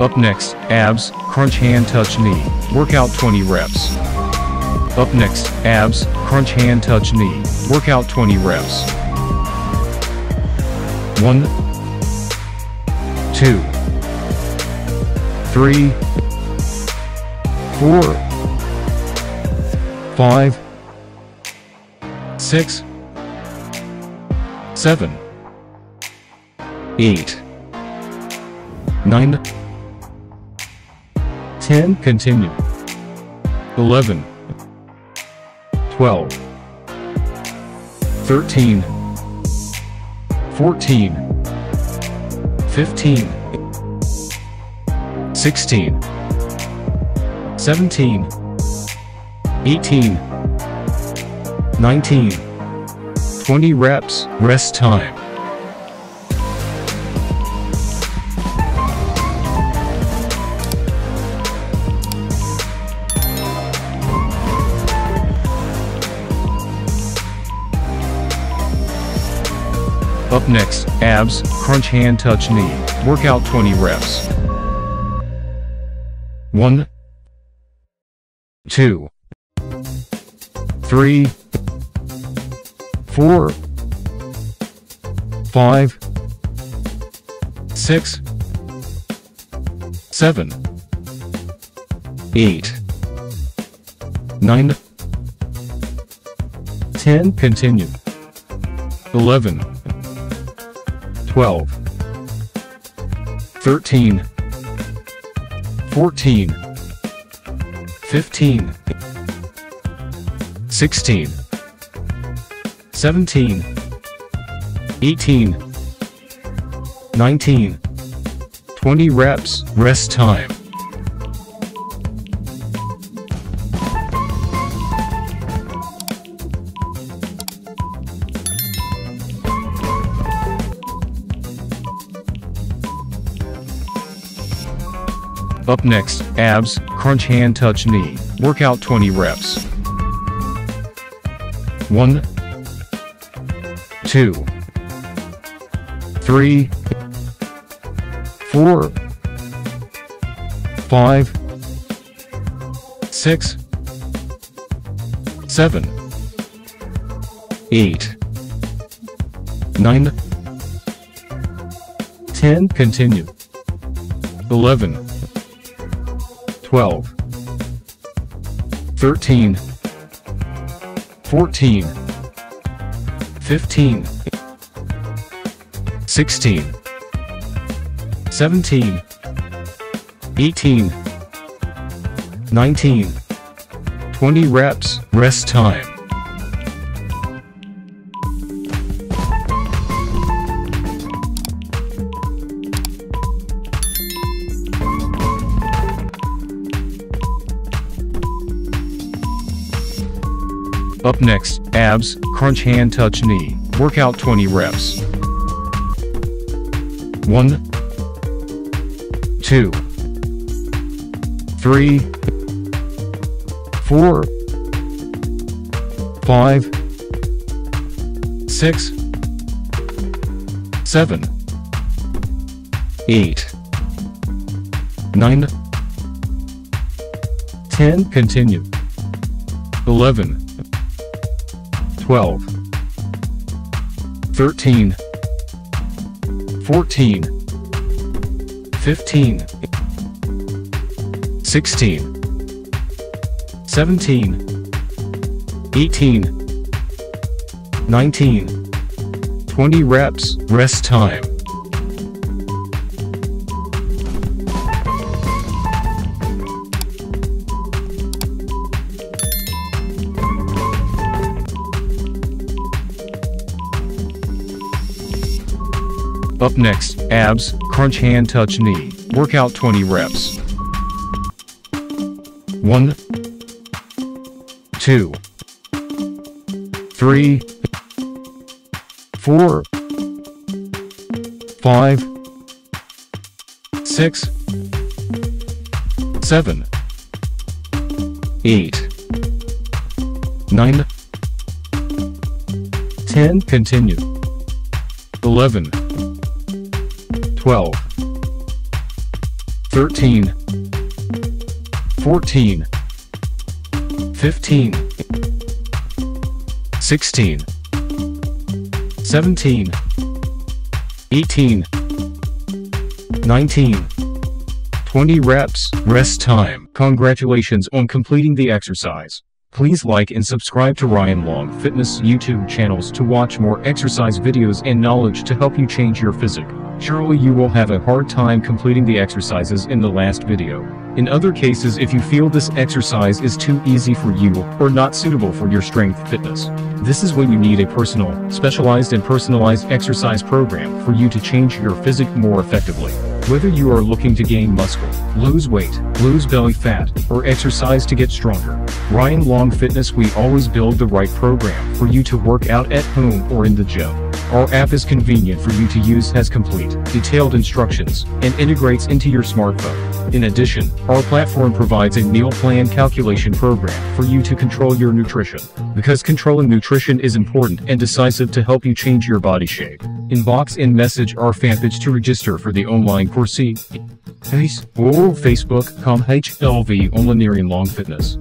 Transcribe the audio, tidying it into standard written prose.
Up next, abs, crunch hand touch knee, workout 20 reps. Up next, abs, crunch hand touch knee, workout 20 reps. 1, 2, 3, 4, 5, 6, 7, 8, 9, 10, continue. 11, 12, 13, 14, 15, 16, 17, 18, 19, 20 reps, rest time. Up next, abs, crunch hand touch knee, workout 20 reps. 1, 2, 3, 4, 5, 6, 7, 8, 9, 10, continue. 11, 12, 13, 14, 15, 16, 17, 18, 19, 20 reps, rest time. Up next, abs, crunch hand touch knee, workout 20 reps. 1, 2, 3, 4, 5, 6, 7, 8, 9, 10, continue. 11, 12, 13, 14, 15, 16, 17, 18, 19, 20 reps, rest time. Up next, abs, crunch hand touch knee, workout 20 reps. 1, 2, 3, 4, 5, 6, 7, 8, 9, 10, continue. 11, 12, 13, 14, 15, 16, 17, 18, 19, 20 reps, rest time. Up next, abs, crunch hand touch knee, workout 20 reps. 1, 2, 3, 4, 5, 6, 7, 8, 9, 10, continue. 11, 12, 13, 14, 15, 16, 17, 18, 19, 20 reps. Rest time. Congratulations on completing the exercise. Please like and subscribe to Ryan Long Fitness YouTube channels to watch more exercise videos and knowledge to help you change your physique. Surely you will have a hard time completing the exercises in the last video. In other cases, if you feel this exercise is too easy for you or not suitable for your strength fitness, this is when you need a specialized and personalized exercise program for you to change your physique more effectively. Whether you are looking to gain muscle, lose weight, lose belly fat, or exercise to get stronger, Ryan Long Fitness, we always build the right program for you to work out at home or in the gym. Our app is convenient for you to use, has complete, detailed instructions, and integrates into your smartphone. In addition, our platform provides a meal plan calculation program for you to control your nutrition, because controlling nutrition is important and decisive to help you change your body shape. Inbox and message our fan page to register for the online course. Facebook.com/HLV Online Long Fitness.